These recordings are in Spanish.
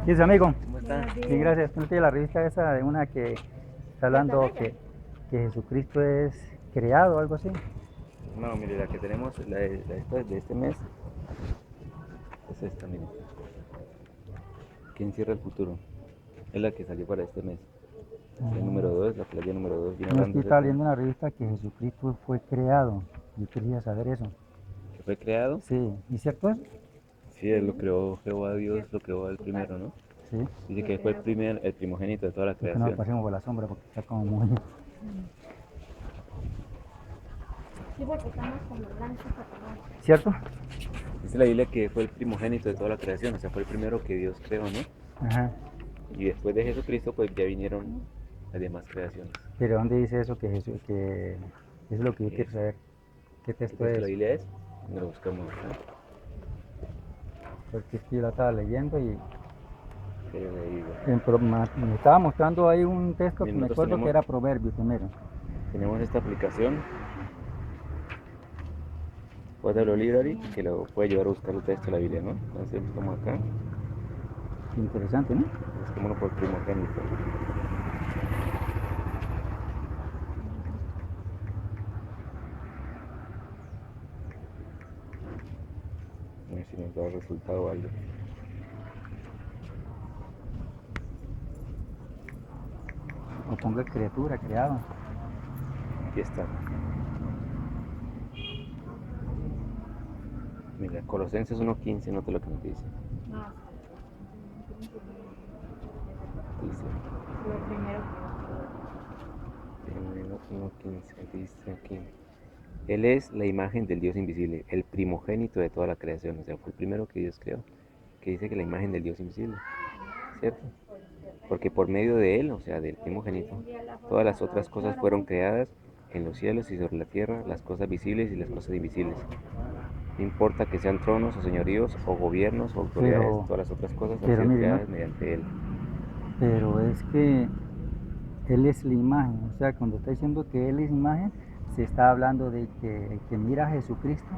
¿Y ese amigo? ¿Cómo está? Sí, gracias. ¿No tiene la revista esa de una que está hablando que Jesucristo es creado o algo así? No, mire, la que tenemos, de este mes, es esta, mire. ¿Quién cierra el futuro? Es la que salió para este mes. La número 2, la playa número 2, viene No, es hablando que estaba acerca de leyendo en la revista que Jesucristo fue creado. Yo quería saber eso. que fue creado. Sí, ¿y cierto es? Sí, él lo creó Jehová Dios, lo creó el primero, ¿no? Sí, Dice que fue el primogénito de toda la es que no lo creación. pasemos por la sombra porque está como muy... Sí, porque estamos como blancos atrás. ¿Cierto? Dice la Biblia que fue el primogénito de toda la creación, o sea, fue el primero que Dios creó, ¿no? Ajá. Y después de Jesucristo, pues ya vinieron las demás creaciones. Pero ¿dónde dice eso que Jesús, que es lo que yo ¿Qué quiero saber? ¿Qué texto texto de la es? Biblia es? Lo buscamos acá. Porque es que yo la estaba leyendo y Pero le digo. me estaba mostrando ahí un texto que Miren, me nosotros acuerdo que era Proverbio primero. tenemos esta aplicación, Waterloo Library, que lo puede ayudar a buscar el texto de la Biblia, ¿no? Entonces buscamos acá, Qué interesante, ¿no? busquémoslo por primogénito. A ver si nos da resultado algo. O ponga criatura, creado. Aquí está. Mira, Colosenses 1.15, nota lo que nos dice. No, Dice, lo primero primero 1.15, dice aquí. Él es la imagen del Dios invisible, el primogénito de toda la creación, o sea, fue el primero que Dios creó, que dice que la imagen del Dios invisible, ¿cierto? Porque por medio de él, o sea, del primogénito, todas las otras cosas fueron creadas en los cielos y sobre la tierra, las cosas visibles y las cosas invisibles. No importa que sean tronos o señoríos o gobiernos o autoridades, Pero, todas las otras cosas han pero sido mire, ¿no? creadas mediante él. Pero es que Él es la imagen. O sea, cuando está diciendo que Él es imagen, se está hablando de que el que mira a Jesucristo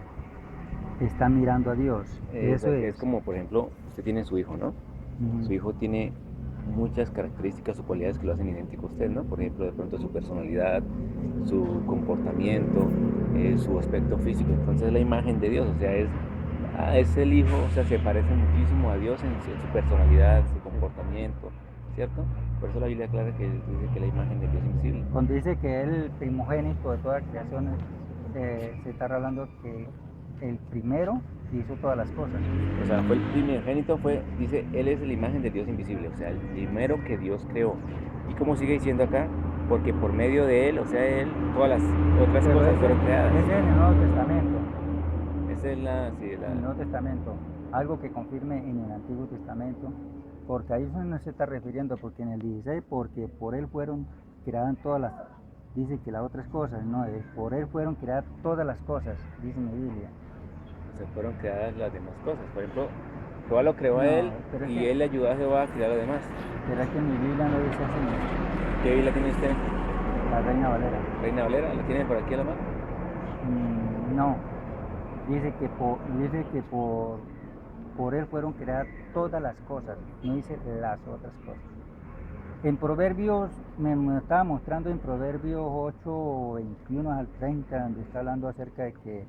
está mirando a Dios. Eso Es es. como, por ejemplo, usted tiene su hijo, ¿no? Ujú. Su hijo tiene muchas características o cualidades que lo hacen idéntico a usted, ¿no? Por ejemplo, de pronto su personalidad, su comportamiento, su aspecto físico. Entonces la imagen de Dios, o sea, es el hijo, o sea, se parece muchísimo a Dios en su personalidad, su Sí. comportamiento, ¿cierto? Por eso la Biblia aclara que dice que la imagen de Dios es invisible. Cuando dice que Él es el primogénito de toda creación, se está hablando que el primero hizo todas las cosas. O sea, fue el primogénito, dice, él es la imagen del Dios invisible, o sea, el primero que Dios creó. Y como sigue diciendo acá, porque por medio de él, o sea, él, todas las otras Pero cosas ese fueron creadas. es en el Nuevo Testamento. Esa es sí, En el Nuevo Testamento. Algo que confirme en el Antiguo Testamento. Porque ahí no se está refiriendo, porque en el 16, porque por Él fueron creadas todas las... Dice que las otras cosas, no, por Él fueron creadas todas las cosas, dice mi Biblia. o sea, fueron creadas las demás cosas. Por ejemplo, Jehová lo creó a él No, y él le ayudó a Jehová a crear lo demás. pero es que mi Biblia no dice así, ¿Qué Biblia tiene usted? la Reina Valera. Reina Valera, ¿la tiene por aquí a la mano? No, dice que por Él fueron creadas todas las cosas, no dice las otras cosas. En Proverbios, me estaba mostrando en Proverbios 8, 21 al 30, donde está hablando acerca de que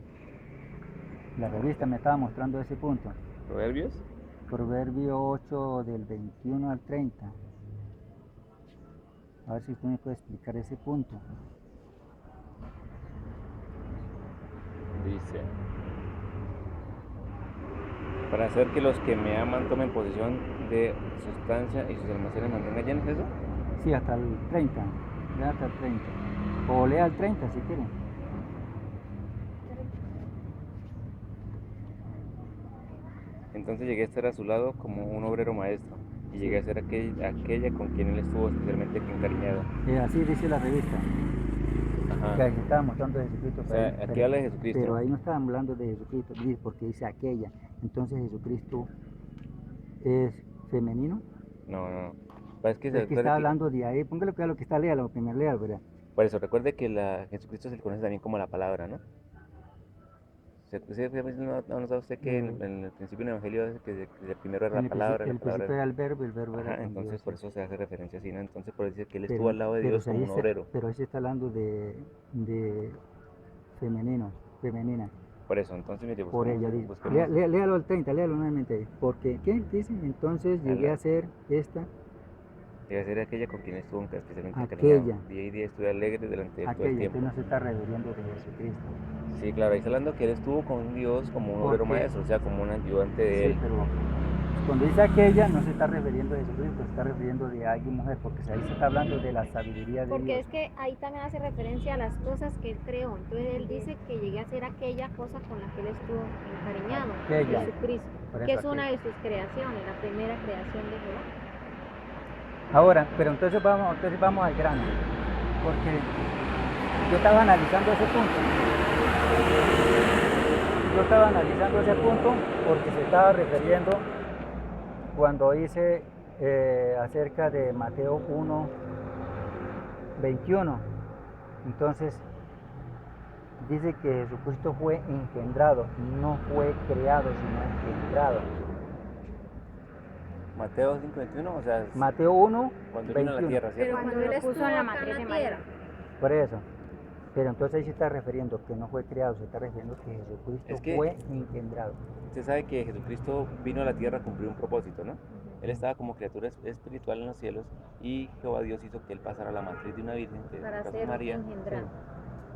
la revista me estaba mostrando ese punto. Proverbios. Proverbio 8 del 21 al 30. A ver si usted me puede explicar ese punto. Dice, para hacer que los que me aman tomen posesión de sustancia y sus almacenes mantengan llenos, ¿eso? Sí, hasta el 30. Lea hasta el 30. O lea el 30 si quiere. Entonces llegué a estar a su lado como un obrero maestro y llegué a ser aquella con quien él estuvo especialmente encariñado. Así dice la revista. Ajá. Que ahí se estaba mostrando de Jesucristo, O sea, aquí habla de Jesucristo, pero ¿no? ahí no está hablando de Jesucristo, porque dice aquella. Entonces Jesucristo es femenino. No, no, no. Pues es que se Es que recuerde está que, hablando de ahí. Póngale cuidado lo que está, lea, lo primero lea, ¿verdad? por eso, recuerde que Jesucristo se le conoce también como la palabra, ¿no? ¿No sabe usted que en el principio en el Evangelio dice que el primero era En la palabra, el principio era el verbo y el verbo era Ajá, con entonces Dios. por eso se hace referencia así, ¿no? Entonces por decir que él estuvo Pero, al lado de Dios como un obrero. pero ahí se está hablando de femenino, femenina. Por eso, entonces mire, Por ella. busquemos, Léalo al 30, léalo nuevamente ahí. Porque, ¿qué dice? Entonces llegué a ser esta, debe ser aquella con quien estuvo especialmente encariñado. aquella, Día y día estuve alegre delante de él todo el aquella. tiempo. Entonces no se está refiriendo de Jesucristo. Sí, claro, ahí está hablando que él estuvo con Dios como un obrero Porque, maestro, o sea, como un ayudante de sí, él. pero cuando dice aquella no se está refiriendo a Jesucristo, se está refiriendo de alguien mujer, porque ahí se está hablando de la sabiduría de Porque Dios. es que ahí también hace referencia a las cosas que él creó. Entonces él dice que llegué a ser aquella cosa con la que él estuvo encariñado, Aquella. Jesucristo, Por que eso es una aquella. de sus creaciones, la primera creación de Jehová. Ahora, pero entonces vamos al grano, porque yo estaba analizando ese punto. Yo estaba analizando ese punto porque se estaba refiriendo cuando hice acerca de Mateo 1:21. Entonces dice que Jesucristo fue engendrado, no fue creado, sino engendrado. Mateo 5:21, o sea, Mateo 1, cuando vino a la 21. tierra, ¿cierto? Pero cuando él lo puso estuvo en la acá matriz en de la María. tierra. Por eso. Pero entonces ahí se está refiriendo que no fue creado, se está refiriendo que Jesucristo Es que- fue engendrado. Usted sabe que Jesucristo vino a la tierra a cumplir un propósito, ¿no? Él estaba como criatura espiritual en los cielos y Jehová Dios hizo que él pasara a la matriz de una virgen, que Para es ser María. engendrado.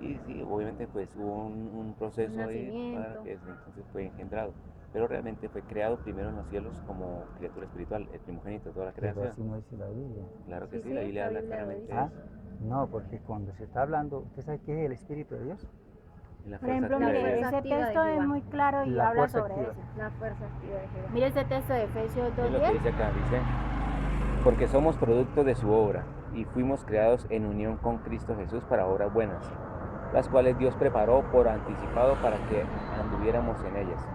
Y sí, obviamente pues hubo un proceso Un ahí para nacimiento. que entonces fue engendrado. Pero realmente fue creado primero en los cielos como criatura espiritual, el primogénito de toda la Pero creación. así no dice la Biblia. Claro que Sí, sí, la sí, Biblia la habla Biblia lo claramente dice. de eso. No, porque cuando se está hablando, ¿usted sabe qué es el Espíritu de Dios? En la Por fuerza ejemplo, activa de mire, Dios. fuerza ese activa de texto es Jehová. muy claro y La habla fuerza sobre activa. eso. La fuerza activa de Jehová. Mire ese texto de Efesios Es lo que 2:10. dice acá, dice, porque somos producto de su obra y fuimos creados en unión con Cristo Jesús para obras buenas, las cuales Dios preparó por anticipado para que anduviéramos en ellas.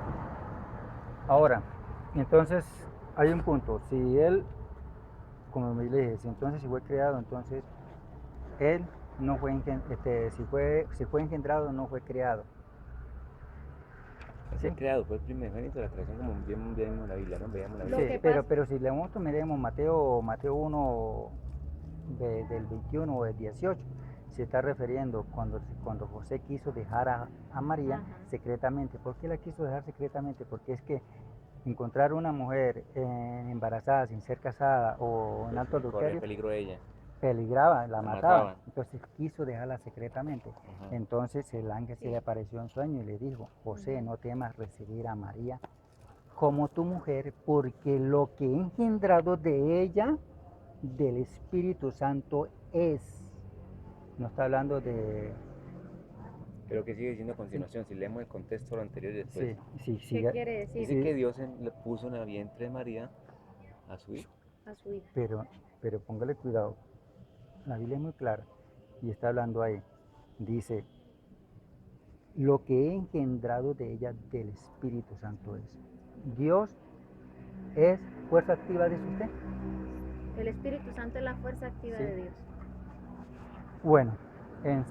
Ahora, entonces hay un punto. Si él, como me dije, si fue creado, entonces él no fue si fue engendrado, no fue creado. Fue ¿Sí? creado, fue el primogénito de la creación, como vemos la Biblia, ¿no? Veamos la Lo Biblia. Sí, que pasa- pero si leemos, miremos Mateo 1 del 21 o del 18, se está refiriendo cuando José quiso dejar a María Ajá. secretamente. ¿Por qué la quiso dejar secretamente? Porque es que encontrar una mujer embarazada sin ser casada o en alto Corre adulterio peligro ella. peligraba, la La mataba. mataban. Entonces quiso dejarla secretamente. Ajá. Entonces el ángel se Sí. le apareció en sueño y le dijo, José, no temas recibir a María como tu mujer, porque lo que he engendrado de ella, del Espíritu Santo es. No está hablando de... Pero que sigue diciendo a continuación, si leemos el contexto lo anterior y después. Sí, ¿Qué quiere decir? Dice sí, que Dios le puso en el vientre de María a su hijo. A su hija. pero póngale cuidado. La Biblia es muy clara y está hablando ahí. Dice, lo que he engendrado de ella del Espíritu Santo es. Dios es fuerza activa de usted. El Espíritu Santo es la fuerza activa Sí. de Dios. Bueno, en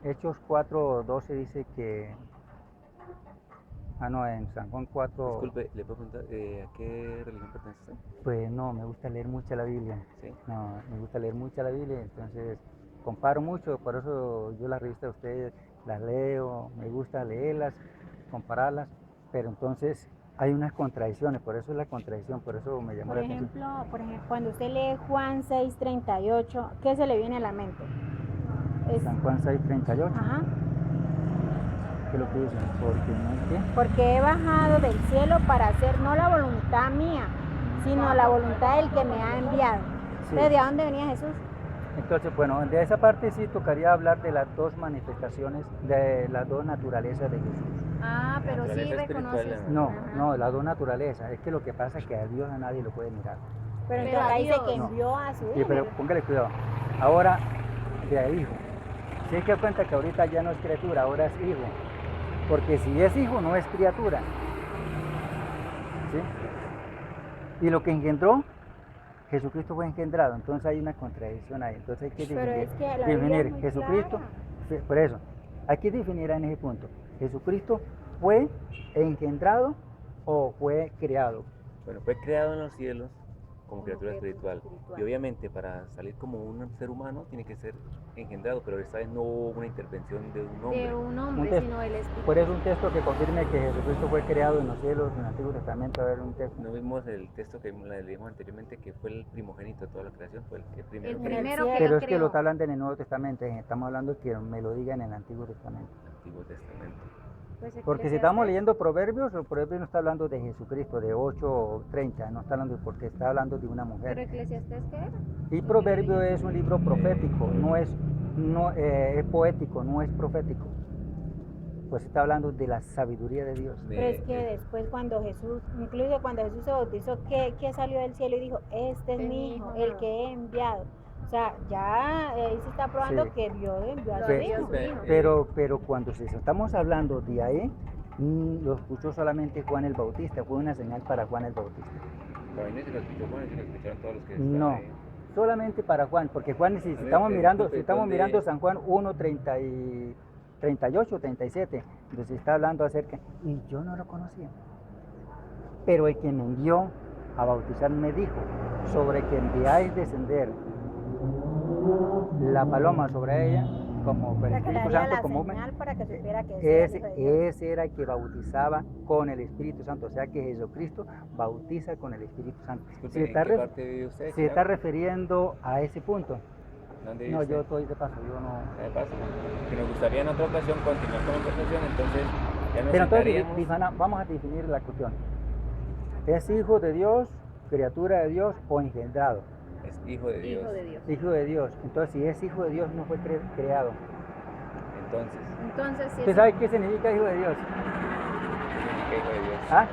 Hechos 4:12 dice que... no, en San Juan 4, Disculpe, ¿le puedo preguntar a qué religión pertenece usted? pues no, me gusta leer mucho la Biblia. ¿Sí? No, me gusta leer mucho la Biblia, entonces comparo mucho, por eso yo las revistas de ustedes las leo, me gusta leerlas, compararlas, pero entonces hay unas contradicciones, por eso es la contradicción, por eso me llamó Por la atención. ejemplo, cuando usted lee Juan 6:38, ¿qué se le viene a la mente? San Juan 6:38, Ajá. ¿qué es lo que dice? Porque no entiendo. Porque he bajado del cielo para hacer no la voluntad mía, sino la voluntad del que me ha enviado. Sí. ¿De dónde venía Jesús? Entonces, bueno, de esa parte sí tocaría hablar de las dos manifestaciones, de las dos naturalezas de Jesús. Ah, pero sí naturaleza espiritual, reconoces. No, Ajá. no, las dos naturalezas. Es que lo que pasa es que a Dios a nadie lo puede mirar. Pero Pero entonces a ahí dice Dios. que No. envió a su Sí, hijo. pero póngale cuidado. Ahora, de hijo. Si es que cuenta que ahorita ya no es criatura, ahora es hijo. Porque si es hijo, no es criatura. ¿Sí? Y lo que engendró, Jesucristo fue engendrado. Entonces hay una contradicción ahí. Entonces hay que Pero definir, es que la Biblia es muy Jesucristo. clara. Sí, por eso, hay que definir en ese punto. ¿Jesucristo fue engendrado o fue creado? Bueno, fue creado en los cielos como Como criatura criatura espiritual. espiritual. Y obviamente para salir como un ser humano tiene que ser engendrado, pero esta vez no hubo una intervención de un hombre. De un Un hombre, texto. sino del Espíritu. Por eso un texto que confirme que Jesucristo fue creado en los cielos en el Antiguo Testamento. A ver, un texto. No vimos el texto que leímos anteriormente, que fue el primogénito de toda la creación, fue el que primero El creó. primero que Pero él es que lo creó. está hablando en el Nuevo Testamento. Estamos hablando que me lo diga en el Antiguo Testamento. Antiguo Testamento. Pues Porque si estamos Eclesiastés. leyendo Proverbios, el Proverbios no está hablando de Jesucristo, de 8:30, no está hablando porque está hablando de una ¿Pero mujer. Eclesiastés qué era? Y Proverbio es un libro profético, es poético, no es profético. Pues está hablando de la sabiduría de Dios. Pero es que después cuando Jesús, incluso cuando Jesús se bautizó, ¿qué salió del cielo y dijo? Este es mi hijo, el que he enviado. O sea, ya ahí se está probando Sí. que Dios envió a Lo su envió hijo. su hijo. Pero cuando estamos hablando de ahí, lo escuchó solamente Juan el Bautista, fue una señal para Juan el Bautista. Pero ahí no se lo escuchó Juan, se lo escucharon todos los que No, estaban ahí. solamente para Juan, porque Juan, si ver, estamos pero mirando, disculpe, si estamos ¿dónde- mirando San Juan 1:38, 37, entonces está hablando acerca, y yo no lo conocía. Pero el que me envió a bautizar me dijo, sobre que enviáis descender la paloma sobre ella, como el Para que le Espíritu haría Santo, la como señal para que supiera que ese era el Hijo de Dios. ese era el que bautizaba con el Espíritu Santo, o sea que Jesucristo bautiza con el Espíritu Santo. Disculpe, Se ¿en está, qué ref- parte vive usted? se está refiriendo a ese punto. ¿Dónde vive No, usted? yo estoy de paso, yo no. ¿Qué le pasa? Que nos gustaría en otra ocasión continuar con la conversación, entonces ya nos Pero entonces, sentaríamos. Ivana, vamos a definir la cuestión. ¿Es hijo de Dios, criatura de Dios o engendrado? Es hijo de Dios. Hijo de Dios. Hijo de Dios. Entonces, si es hijo de Dios, no fue creado. Entonces, Entonces, si ¿Usted es sabe qué significa hijo de Dios? ¿qué hijo de Dios? ¿Ah?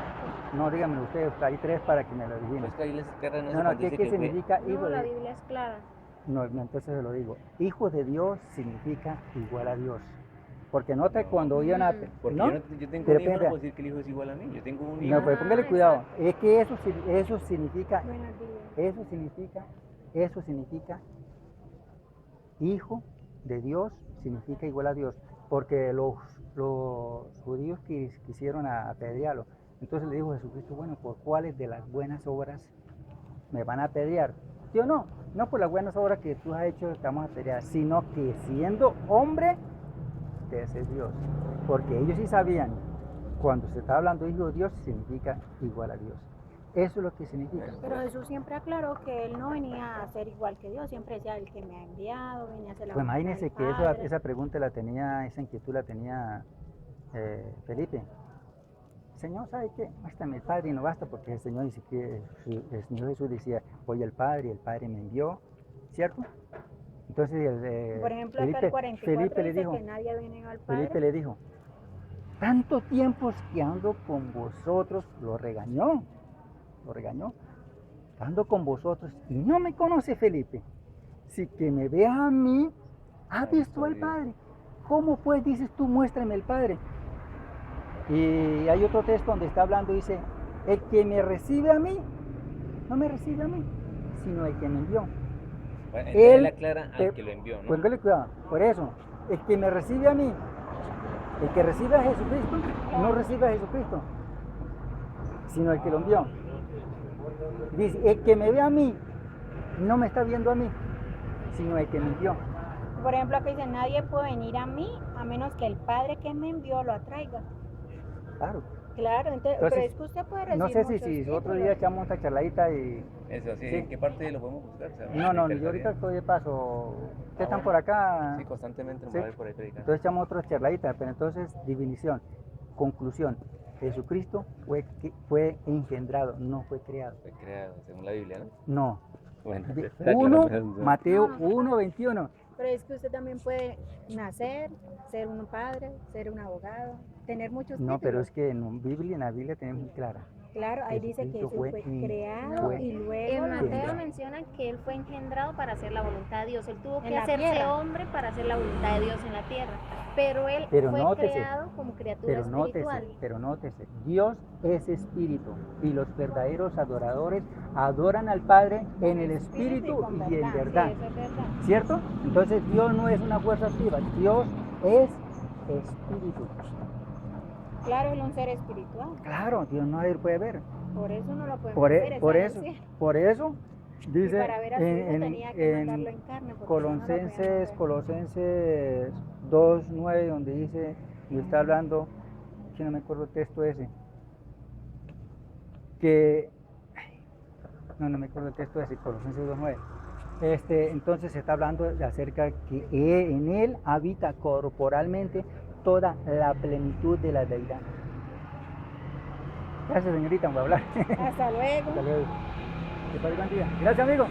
No, díganme usted, hay tres para que me lo Pues adivinen. que ahí les cargan eso No, cuando ¿qué dice que fue- significa hijo no, la de Biblia es clara. No, entonces se lo digo. Hijo de Dios significa igual a Dios. Porque nota cuando iban a... Porque ¿no? yo tengo Pero un hijo, no espera. puedo decir que el hijo es igual a mí. Yo tengo un hijo. No, pero póngale Ah, cuidado. exacto. Es que eso significa Buenos días. Eso significa hijo de Dios, significa igual a Dios, porque los judíos quisieron apedrearlo. Entonces le dijo Jesucristo, bueno, ¿por cuáles de las buenas obras me van a apedrear? ¿Sí o no? No por las buenas obras que tú has hecho te vamos a apedrear, sino que siendo hombre, te haces Dios. Porque ellos sí sabían, cuando se está hablando de hijo de Dios, significa igual a Dios. Eso es lo que significa. Pero Jesús siempre aclaró que él no venía a ser igual que Dios, siempre decía el que me ha enviado, venía a hacer la Pues voluntad imagínense del que Padre. esa pregunta la tenía, esa inquietud la tenía Felipe. Señor, ¿sabe qué? Muéstrame el Padre y no basta, porque el Señor dice que el Señor Jesús decía, voy al Padre y el Padre me envió, ¿cierto? Entonces Por ejemplo, acá el 44 Felipe le dice dijo, que nadie viene al Padre. Felipe le dijo, tanto tiempo que ando con vosotros, lo regañó, ando con vosotros y no me conoce Felipe. Si que me ve a mí, ha visto al Padre. ¿Cómo pues dices tú, muéstrame el Padre? Y hay otro texto donde está hablando, dice, el que me recibe a mí, no me recibe a mí, sino el que me envió. Bueno, Él- él aclara al que lo envió, ¿no? Póngale cuidado, por eso, el que me recibe a mí, el que recibe a Jesucristo, no recibe a Jesucristo, sino el que lo envió. Dice, el que me ve a mí, no me está viendo a mí, sino el que me envió. Por ejemplo, aquí dice, nadie puede venir a mí a menos que el Padre que me envió lo atraiga. Claro. Claro, entonces, Entonces, pero es que usted puede recibir No sé si muchos otro títulos. día echamos esta charladita y... Eso, sí, Sí. ¿en qué parte lo podemos buscar? O sea, me No, yo ahorita interesaría. estoy de paso. ¿Ustedes están bueno. por acá? Sí, constantemente nos Sí. va a ver por ahí predicando. Entonces echamos otra charladita, pero entonces definición, conclusión. Jesucristo fue engendrado, no fue creado. Fue creado, según la Biblia, ¿no? No. Bueno, De- está claro, Uno, pero- Mateo No, no. 1:21. Pero es que usted también puede nacer, ser un padre, ser un abogado, tener muchos No, títulos. pero es que en la Biblia tenemos muy clara. Claro, ahí dice que Jesucristo Jesús fue fue creado fue y luego En lo Mateo engendrado. menciona que él fue engendrado para hacer la voluntad de Dios. Él tuvo En que la hacerse tierra. hombre para hacer la voluntad de Dios en la tierra. Pero él Pero fue nótese, creado como criatura espiritual. Pero nótese, Dios es espíritu y los verdaderos adoradores adoran al Padre en el espíritu con y en verdad. Sí, eso es verdad. ¿Cierto? Entonces Dios no es una fuerza activa, Dios es espíritu. Claro, es un ser espiritual. Claro, Dios nadie lo puede ver. Por eso no lo podemos Por, ver. e- por está en el eso, cielo. por eso Y dice para ver a su hijo tenía que mandarlo en carne. Porque si no, no lo podíamos ver. Colosenses 2:9, donde dice, y está hablando, que no me acuerdo el texto ese, que, no me acuerdo el texto ese, Colosenses 2:9. Entonces se está hablando acerca de que en él habita corporalmente toda la plenitud de la deidad. Gracias, señorita, por hablar. Hasta luego. Hasta luego. Que pase buen día. Gracias, amigo.